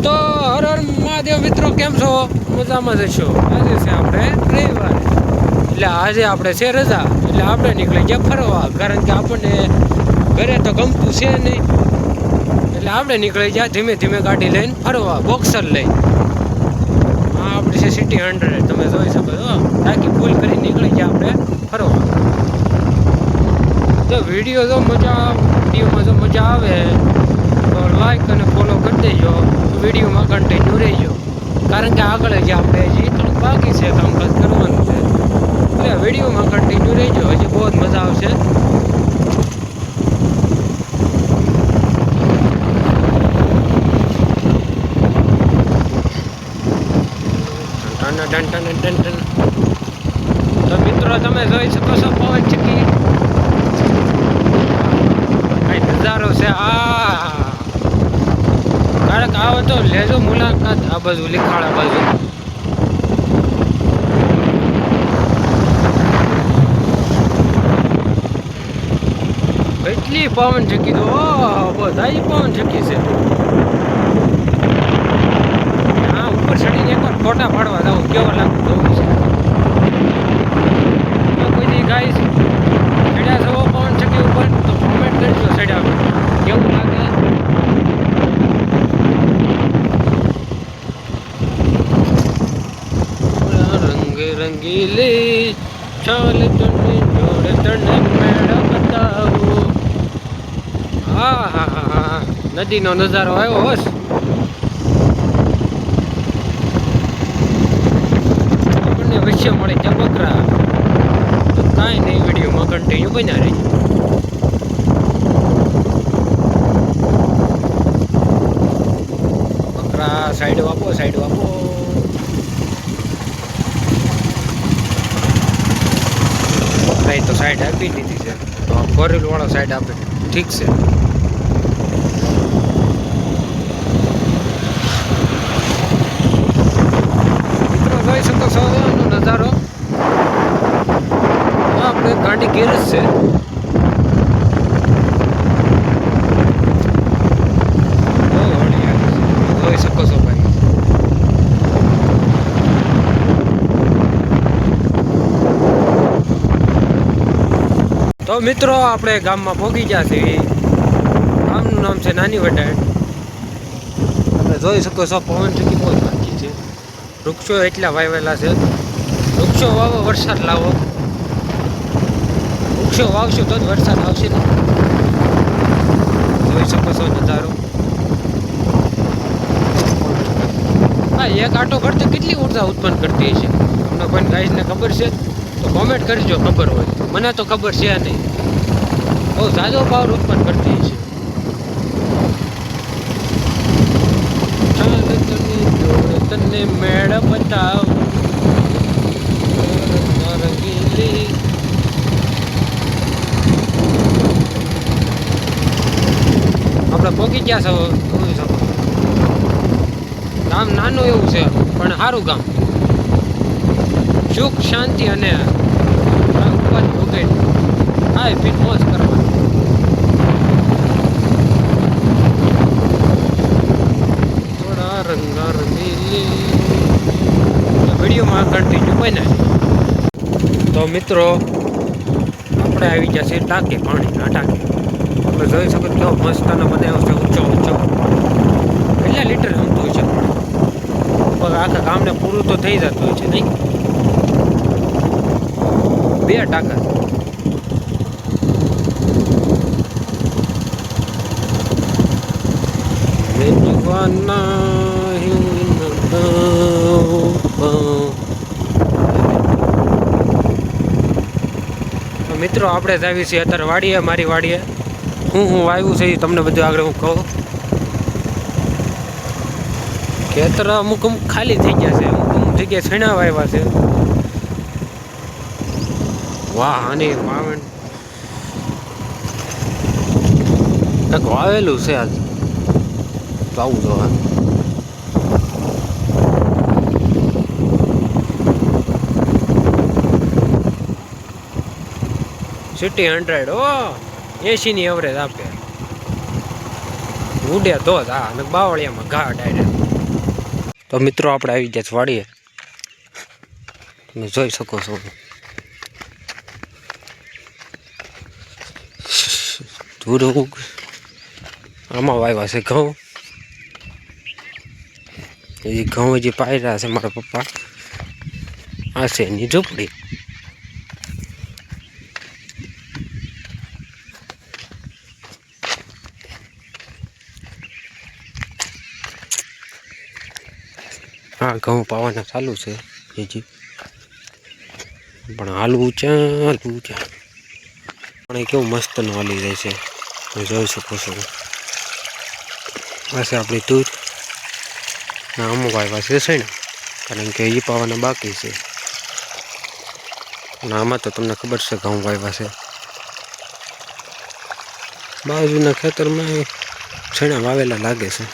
તો હર હર મહાદેવ મિત્રો, કેમ છો? મજામાં જશો. આજે છે આપણે રવિવાર, એટલે આજે આપણે છે રજા, એટલે આપણે નીકળી ગયા ફરવા. કારણ કે આપણને ઘરે તો ગમતું છે નહીં, એટલે આપણે નીકળી ગયા ધીમે ધીમે ગાડી લઈને ફરવા, બોક્સર લઈ. હા, આપણી છે સિટી 100, તમે જોઈ શકો છો. ટાંકી ફૂલ કરી નીકળી ગયા આપણે ફરવા. તો વિડીયોમાં જો મજા આવે તો લાઈક અને ફોલો કરી દેજો. વિડીયોમાં કન્ટિન્યુ રહેજો, કારણ કે આગળ જે આપણે હજી થોડુંક બાકી છે, કામકાજ કરવાનું છે. એટલે વિડીયોમાં કન્ટિન્યુ રહેજો, હજી બહુ જ મજા આવશે. તો મિત્રો, તમે જોઈ શકો છો પવન ચક્કી કઈ નજારો છે. ક્યારેક આવો તો લેજો મુલાકાત આ બાજુ, લીખાડા બાજુ. એટલી પવન ચક્કી તો બધા પવન ચક્કી છે. હા, ઉપર ચડીને એકવાર ફોટા પાડવા જાવ, કેવો લાગતું છે. કોઈ દી ગાઈસ ચડ્યા છો પવન ચક્કી ઉપર તો કોમેન્ટ કરજો, ચડ્યા કેવું લાગે. રંગીલી ચાલ તને જોડે તને મેળા બતાવું. હા, નદીનો નજારો આવ્યો હોશ. આપણને વિષય મળે ચબકરા. તો કાંઈ નહીં, વિડીયોમાં કન્ટિન્યુ બન્યા રહી. બકરા સાઈડ વાપો, સાઈડ વાપો. તો સાઈડ આપી દીધી છે, તો ફોર વ્હીલ વાળો સાઈડ આપે, ઠીક છે. મિત્રો જોઈ શકો છો નજારો. આપણે ગાડી ગેરેજ છે. જોઈ શકો છો ભાઈ. તો મિત્રો, આપણે ગામમાં પહોંચી ગયા છીએ. ગામનું નામ છે નાની વટાણ. તમે જોઈ શકો છો પવન ચક્કી બહુ બાકી છે. વૃક્ષો એટલા વાવેલા છે. વૃક્ષો વાવો, વરસાદ લાવો. વૃક્ષો વાવશું તો જ વરસાદ આવશે ને. જોઈ શકો છો નજારો. હા, એક આટો ભરતો કેટલી ઉર્જા ઉત્પન્ન કરતી હશે, તમને કોઈ ગાઈસને ખબર છે તો કોમેન્ટ કરજો, ખબર હોય. મને તો ખબર છે નહીં. બહુ ઝાઝો પાવર ઉત્પન્ન કરતી છે. તને મેળ બતાવ રંગીલી. આપણે પહોંચી ગયા છો. જોઈ શકો ગામ નાનું એવું છે પણ સારું ગામ. સુખ શાંતિ અને હા, ફીટ મોજ કરવા. થોડા રંગા રંગીલી. વિડીયોમાં કન્ટિન્યુ બન્યા. તો મિત્રો, આપણે આવી ગયા છીએ ટાંકી, પાણીના ટાંકી. તમે જોઈ શકો કેવો મસ્તનો બનાવ્યો છે, ઊંચો ઊંચો. કેટલા લીટર જમતું હોય છે પણ આખા ગામને પૂરું તો થઈ જતું હોય છે નહીં. 2 ટાંકા. મિત્રો, આપણે જ આવી છીએ અત્યારે વાડીએ, મારી વાડીએ. હું વાવ્યું છે એ તમને બધું આગળ હું કહું. ખેતર અમુક ખાલી થઈ ગયા છે, અમુક જગ્યાએ છણા વાવ્યા છે. વાહ, આની વાવણ કંઈક વાવેલું છે આજ. તો આવું જોવા. સિટી 100 80ની એવરેજ આપે. ઉડે તો જ. હા, અને બાવળિયામાં ઘા ડાયરેક્ટ. તો મિત્રો આપણે આવી ગયા વાડીએ, તમે જોઈ શકો છો. આમાં વાવ્યા છે ઘઉં. એ ઘઉં હજી પાઈ રહ્યા છે મારા પપ્પા. આ છે એની ઝૂંપડી. હા, ઘઉં પાવાના ચાલુ છે હજી, પણ હાલવું ક્યાં પણ એ કેવું મસ્ત નું હાલી રહે છે, તમે જોઈ શકો છો. આ છે આપણી તૂર. અમુક આવ્યા છે ને, કારણ કે એ પાવાના બાકી છે. અને આમાં તો તમને ખબર છે ઘઉં વાવ્યા છે. બાજુના ખેતરમાં છેણા વાવેલા લાગે છે.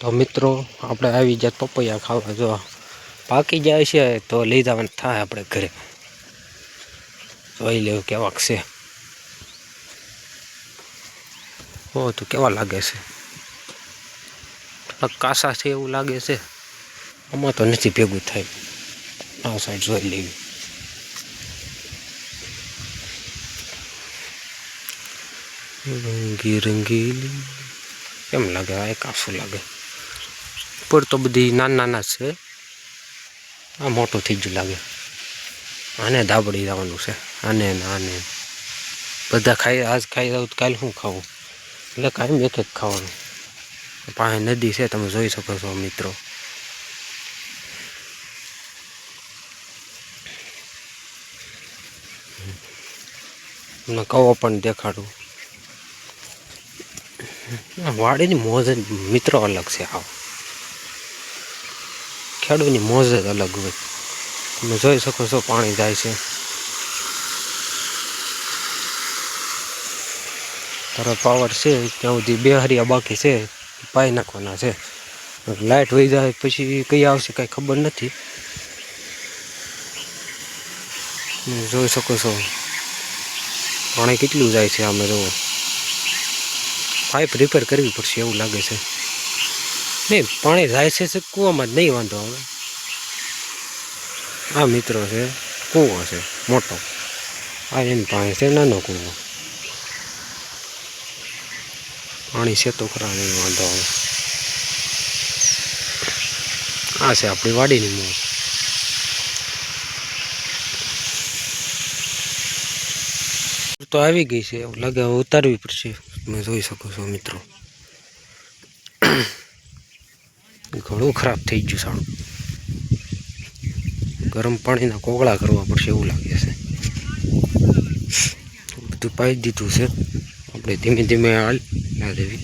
તો મિત્રો આપણે આવી જાત પપૈયા ખાવા. જો પાકી જાય છે તો લઈ જવાનું થાય આપણે ઘરે. જોઈ લેવું કેવાક છે. હો તો કેવા લાગે છે, થોડાક કાસા છે એવું લાગે છે. આમાં તો નથી ભેગું થાય. આ સાઈડ જોઈ લેવી. રંગી રંગીલી કેમ લાગે? આ કાસું લાગે. ઉપર તો બધી નાના છે. આ મોટું થઈ ગયું લાગે. આને દાબડી જવાનું છે. આને બધા ખાઈ, આજ ખાઈ જાવ તો કાલે શું ખાવું? એટલે કાંઈ એક એક ખાવાનું. પાસે નદી છે, તમે જોઈ શકો છો મિત્રો. તમને કવો પણ દેખાડું. વાડીની મોજ જ મિત્રો અલગ છે. આવ ખેડૂતની મોજ જ અલગ હોય. તમે જોઈ શકો છો પાણી જાય છે. તારો પાવર છે ત્યાં સુધી 2 હરિયા બાકી છે, પાઈ નાખવાના છે. લાઇટ વહી જાય પછી કઈ આવશે કાંઈ ખબર નથી. જોઈ શકો છો પાણી કેટલું જાય છે. આમે જુઓ, પાઇપ રિપેર કરવી પડશે એવું લાગે છે. નહીં, પાણી જાય છે કૂવામાં જ નહીં વાંધો હવે. આ મિત્રો છે કૂવો છે મોટો. આ એની પાસે છે નાનો કૂવો. પાણી છે તો ખરા, નહીં વાંધો આવે. આ છે આપણી વાડીની મોજ. તો આવી ગઈ છે એવું લાગે, હવે ઉતારવી પડશે. તમે જોઈ શકો છો મિત્રો. ઘણું ખરાબ થઈ ગયું સારું. ગરમ પાણીના કોગળા કરવા પડશે એવું લાગે છે. બધું પાઈ દીધું છે. આપણે ધીમે ધીમે હાલ ના દેવી,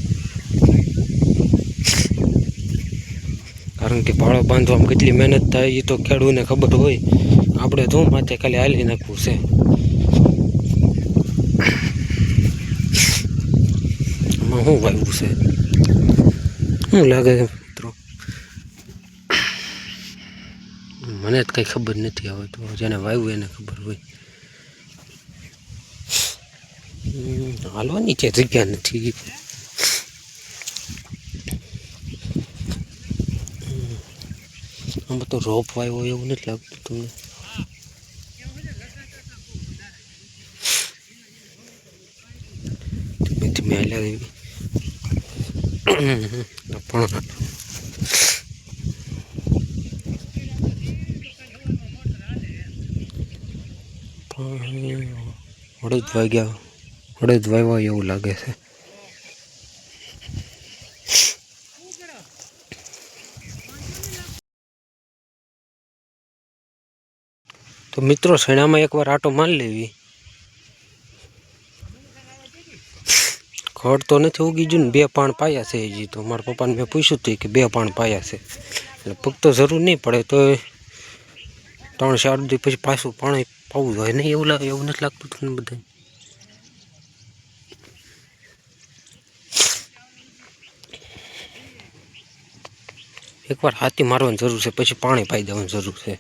કારણ કે ભાળો બાંધવામાં કેટલી મહેનત થાય એ તો ખેડૂતને ખબર હોય. આપણે ધૂમ માથે ખાલી હાલી નાખવું છે. આમાં શું વાવ્યું છે? શું લાગે મિત્રો? મને જ કંઈ ખબર નથી. હવે તો જેને વાવ્યું એને ખબર હોય. હાલવાની છે જગ્યા નથી. આમાં તો રોપ વાવ્યો એવું નથી લાગતું તમને? ધીમે ધીમે હાલ્યા દેવી. હળદ વાવ્યા એવું લાગે છે. તો મિત્રો શેણામાં એકવાર આટો મારી લેવી. ખડ તો નથી ઉગી ગયું ને. 2 પાણ પાયા છે હજી. તો મારા પપ્પાને મેં પૂછ્યું હતું કે 2 પાણ પાયા છે, એટલે પુખ્તો જરૂર નહીં પડે. તો 3-4 દી પછી પાછું પાણી પાવું જોઈએ નહીં એવું લાગે? એવું નથી લાગતું તમને બધા? એકવાર હાથી મારવાની જરૂર છે, પછી પાણી પાઈ દેવાની જરૂર છે.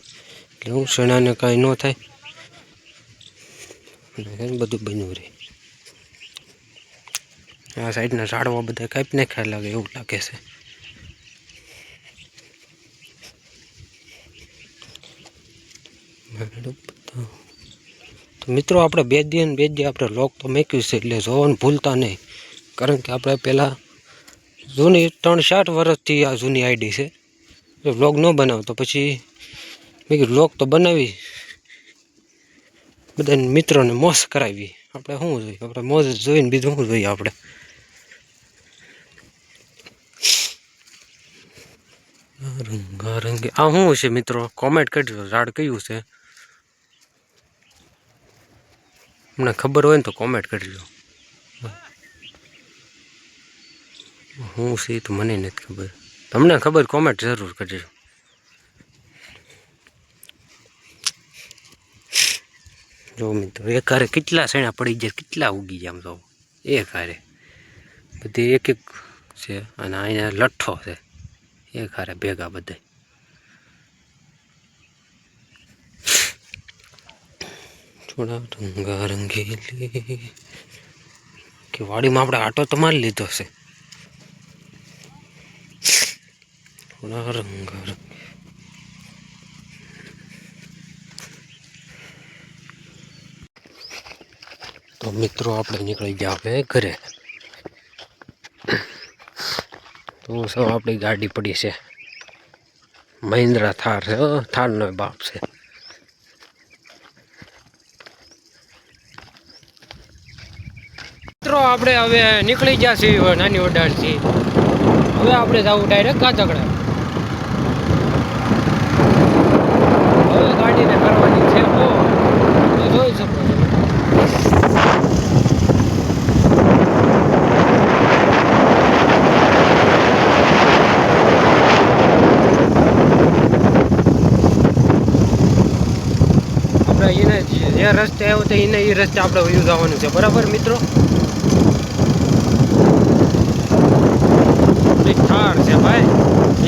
એટલે હું શેણાને કાંઈ ન થાય. બધું બન્યું રહે. આ સાઈડના ઝાડવા બધા કાપી નાખ્યા લાગે એવું લાગે છે. તો મિત્રો આપણે બે દી આપણે લોક તો મૂક્યું છે, એટલે જોવાનું ભૂલતા નહીં. કારણ કે આપણે પહેલાં જૂની 3-4 વર્ષથી આ જૂની આઈડી છે. જો વ્લોગ ન બનાવતો પછી મેં કીધું વ્લોગ તો બનાવી, બધા મિત્રોને મોજ કરાવી. આપણે શું જોઈએ? આપણે મોજ જોઈને બીજું શું જોઈએ? આપણે રંગારંગી આ શું છે મિત્રો? કોમેન્ટ કરજો, ઝાડ કયું છે? તમને ખબર હોય ને તો કોમેન્ટ કરજો. હું છે તો મને નથી ખબર. તમને ખબર કોમેન્ટ જરૂર કરજો. જો મિત્રો એક હારે કેટલા શેણા પડી જાય, કેટલા ઉગી જાય. આમ જો એક હારે બધી એક છે, અને અહીંયા લઠ્ઠો છે એક હારે ભેગા બધા. થોડા રંગારંગીલી કે વાડીમાં આપણે આટો તો મારી લીધો છે. થોડા રંગારંગી તો મિત્રો આપણે નીકળી ગયા હવે ઘરે. તો સૌ આપણી ગાડી પડી છે, મહિન્દ્રા થાર છે. થારનો બાપ છે. મિત્રો આપણે હવે નીકળી ગયા છીએ નાની વડાળથી. હવે આપણે જવું ડાયરેક્ટ કાચકડા. હવે ગાડીને કરવાની છે તો જોઈ શકો છો. આપણે જે રસ્તે આવ્યો તો એને એ રસ્તે આપણે વયું જવાનું છે, બરાબર મિત્રો? થાર છે ભાઈ,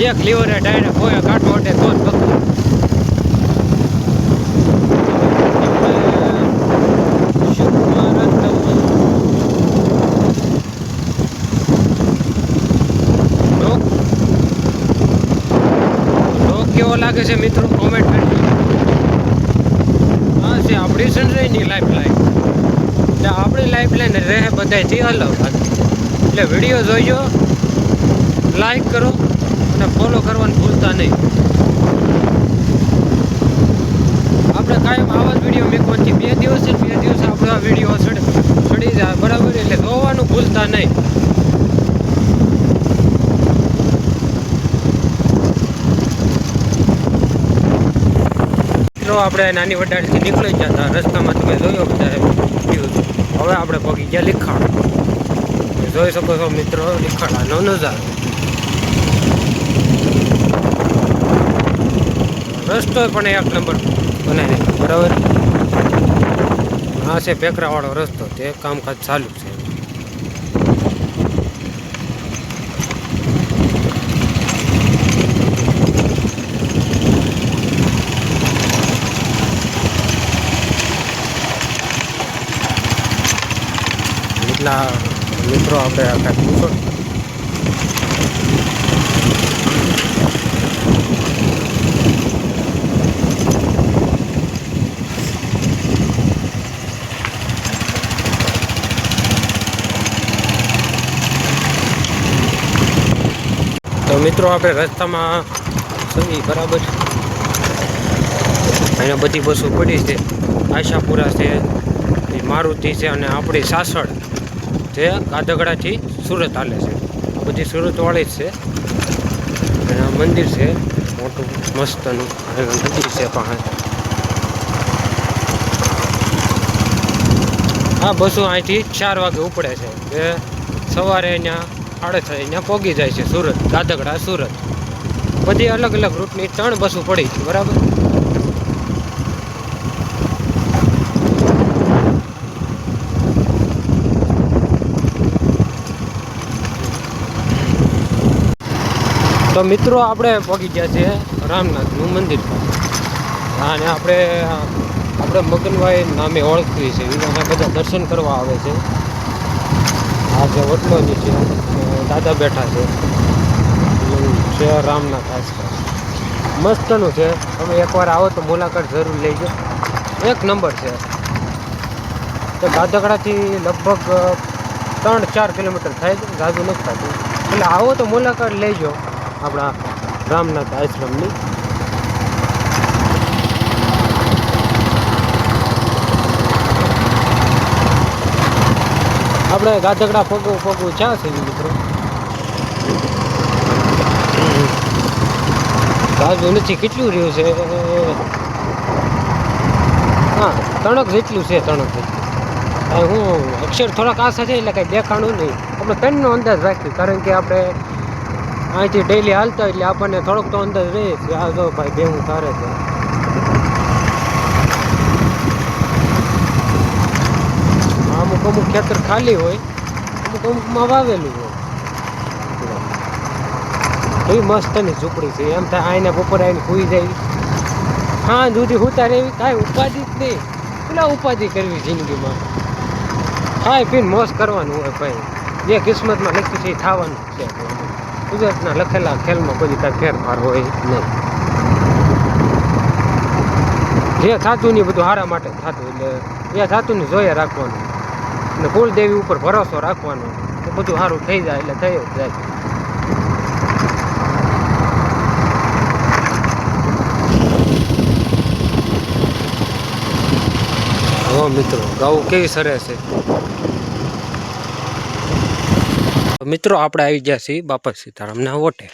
એક લીવરે ડાયરેક્ટ કોઈ કાઢવો અડે તો જ પકડે. કેવો લાગે છે મિત્રો? કોમેન્ટ કરજો. હા છે આપણી સનરાઈઝની લાઈફ લાઈન. એટલે આપણી લાઈફ લાઈન રહે બધાથી અલગ. એટલે વિડીયો જોઈજો, લાઈક કરો અને ફોલો કરવાનું ભૂલતા નહીં. આપણે કાયમ આવા જ વિડીયો મેકવાથી 2 દિવસે આપણે આ વિડીયો ચડી જાય, બરાબર? એટલે જોવાનું ભૂલતા નહીં. મિત્રો આપણે નાની વડાળથી નીકળી ગયા હતા. રસ્તામાં તમે જોયો બધા વ્યૂ. હવે આપણે પગી ગયા લીખાડ. જોઈ શકો છો મિત્રો લીખાડાનો નજારો. રસ્તો પણ 1 નંબર બનાવી નાખ્યો, બરાબર? આ છે પેકરાવાળો રસ્તો, તે કામકાજ ચાલુ છે. એટલા મિત્રો આપણે આખા પૂછો. તો મિત્રો આપણે રસ્તામાં સવી, બરાબર? અહીંયા બધી બસો પડી છે. આશાપુરા છે, મારુતિ છે, અને આપણી સાસણ જે કાદગડાથી સુરત હાલે છે. બધી સુરતવાળી જ છે. અને આ મંદિર છે મોટું મસ્તનું, નદી છે પાસે. આ બસો અહીંથી 4 વાગે ઉપડે છે, જે સવારે અહીંયા 8:30 અહીંયા પહોંચી જાય છે સુરત, કાદગડા સુરત. બધી અલગ અલગ રૂટની 3 બસો પડી છે, બરાબર? તો મિત્રો આપણે પહોંચી ગયા છીએ રામનાથનું મંદિર પાસે. અને આપણે આપણે મગનભાઈ નામે ઓળખવી છે. અહીંયા બધા દર્શન કરવા આવે છે. આ જે વડલો નીચે દાદા બેઠા છે રામનાથ આશ્રમ. મસ્તનું છે. તમે એકવાર આવો તો મુલાકાત જરૂર લેજો. એક નંબર છે. તો ગાધકડાથી લગભગ 3-4 કિલોમીટર થાય છે. જાજુ નથી થતું. એટલે આવો તો મુલાકાત લેજો આપણા રામનાથ આશ્રમની. આપણે ગાધકડા પગું ક્યાં છે મિત્રો? જાજુ નથી. કેટલું રહ્યું છે? હા, તણક જેટલું છે. તણક જેટલું. હું અક્ષર થોડાક આશા છે એટલે કાંઈ દેખાણું નહીં. આપણે 3નો અંદાજ રાખ્યું, કારણ કે આપણે અહીંથી ડેઈલી હાલતા એટલે આપણને થોડોક તો અંદાજ રહે કે આ જો ભાઈ બેહું તારે છે. અમુક ખેતર ખાલી હોય, અમુકમાં વાવેલું હોય. એ મસ્તની ઝૂંપડી છે. એમ થાય આઈને બપોરે આવીને સૂઈ જાય. હા, દૂધી ઉતારે એવી કાંઈ ઉપાધિ જ નહીં. પેલા ઉપાધિ કરવી જિંદગીમાં. ખાઈ પીને મોજ કરવાનું હોય ભાઈ. જે કિસ્મતમાં લખ્યું છે એ થવાનું છે. ગુજરાતના લખેલા ખેલમાં કોઈ કાંઈ ફેરફાર હોય નહીં. જે થતું નહીં બધું સારા માટે થતું. એટલે જે થતું ને જોઈએ રાખવાનું. અને કુલદેવી ઉપર ભરોસો રાખવાનો તો બધું સારું થઈ જાય. એટલે થઈ જ જાય. મિત્રો ગાઉ કેવી સરસ છે. મિત્રો આપણે આવી ગયા છીએ બાપા સીતારામના ઓટે,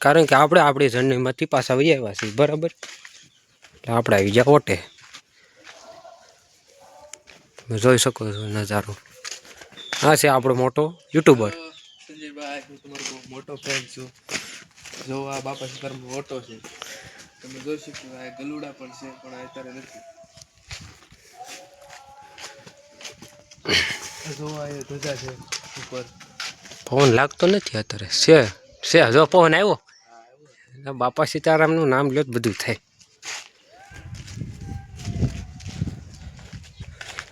કારણ કે આપણે આપણી જર્નીમાંથી પાછા વહી આવ્યા છીએ. બરાબર, એટલે આપણે આવી ગયા ઓટે. તમે જોઈ શકો છો નજારો. આ છે આપણો મોટો યુટ્યુબર સંજયભાઈ. હું તમારો બહુ મોટો ફેન છું. જો આ બાપા સીતારામનો ઓટો છે. તમે જોઈ શકો આ ગલુડા પણ છે, પણ અત્યારે નથી. જોવા એ ધજા છે ઉપર. પવન લાગતો નથી અત્યારે. છે જો પવન આવ્યો. બાપા સીતારામનું નામ લ્યો બધું થાય.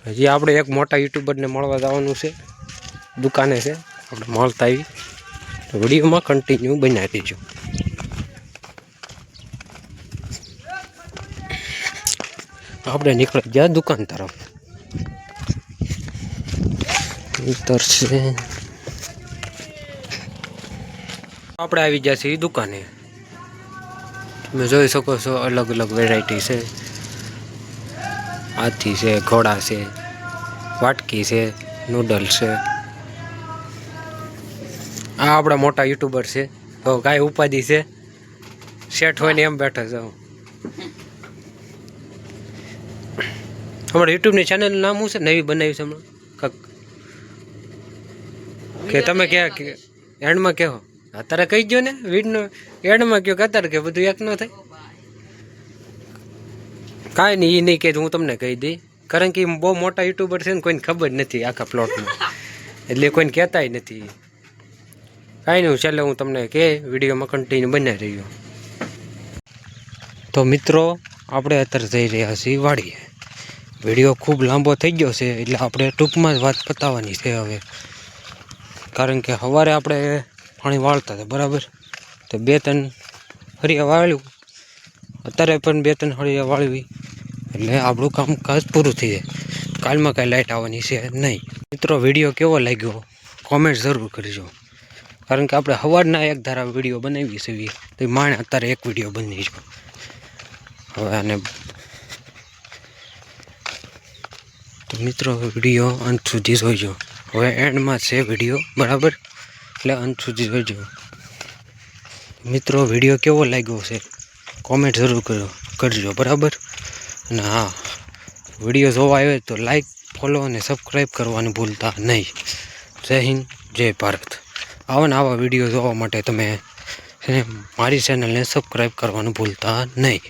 હજી આપણે એક મોટા યુટ્યુબરને મળવા જવાનું છે. દુકાને છે. આપણે મળતા આવી તો વિડીયોમાં કન્ટિન્યુ બનાવી દેજો. આપણે નીકળી ગયા દુકાન તરફ. ઉતરશે. આપણે આવી ગયા છીએ દુકાને. તમે જોઈ શકો છો અલગ અલગ વેરાયટી છે. હાથી છે, ઘોડા છે, વાટકી છે, નૂડલ્સ છે. આ આપણા મોટા યુટ્યુબર છે. તો કાંઈ ઉપાધિ છે? શેઠ હોય ને એમ બેઠા છે. અમારા યુટ્યુબની ચેનલનું નામ શું છે? નવી બનાવી છે હમણાં કાક કે તમે ક્યાં એન્ડમાં કહો? અત્યારે કહી દો ને. વિડીયો એન્ડમાં કહો કે અત્યારે કે બધું એક ન થાય. કાંઈ નહીં, એ નહીં કહે હું તમને કહી દઈ, કારણ કે બહુ મોટા યુટ્યુબર છે ને કોઈને ખબર નથી આખા પ્લોટમાં, એટલે કોઈને કહેતાય નથી. કાંઈ નહીં, ચાલે હું તમને કહે વિડીયોમાં કન્ટિન્યુ બનાવી રહ્યો. તો મિત્રો આપણે અત્યારે જઈ રહ્યા છીએ વાડીએ. વિડીયો ખૂબ લાંબો થઈ ગયો છે એટલે આપણે ટૂંકમાં જ વાત પતાવવાની છે હવે, કારણ કે સવારે આપણે પાણી વાળતા હતા. બરાબર, તો 2-3 હરિયા વાળ્યું. અત્યારે પણ 2-3 હરિયા વાળવી એટલે આપણું કામકાજ પૂરું થઈ જાય. કાલમાં કાંઈ લાઇટ આવવાની છે નહીં. મિત્રો વિડીયો કેવો લાગ્યો કોમેન્ટ જરૂર કરજો, કારણ કે આપણે સવારના એક ધારા વિડીયો બનાવી છે તો માણે અત્યારે એક વિડીયો બનાવીશું. હવે આને તો મિત્રો વિડીયો અંત સુધી જોઈજો. હવે એન્ડમાં છે વિડીયો. બરાબર, એટલે અંત સુધી જોઈજો. મિત્રો વિડીયો કેવો લાગ્યો છે કોમેન્ટ જરૂર કરજો. બરાબર, અને હા, વિડીયો જોવા આવે તો લાઈક, ફોલો અને સબસ્ક્રાઈબ કરવાનું ભૂલતા નહીં. જય હિન્દ, જય ભારત. આવા વિડીયો જોવા માટે તમે મારી ચેનલને સબસ્ક્રાઈબ કરવાનું ભૂલતા નહીં.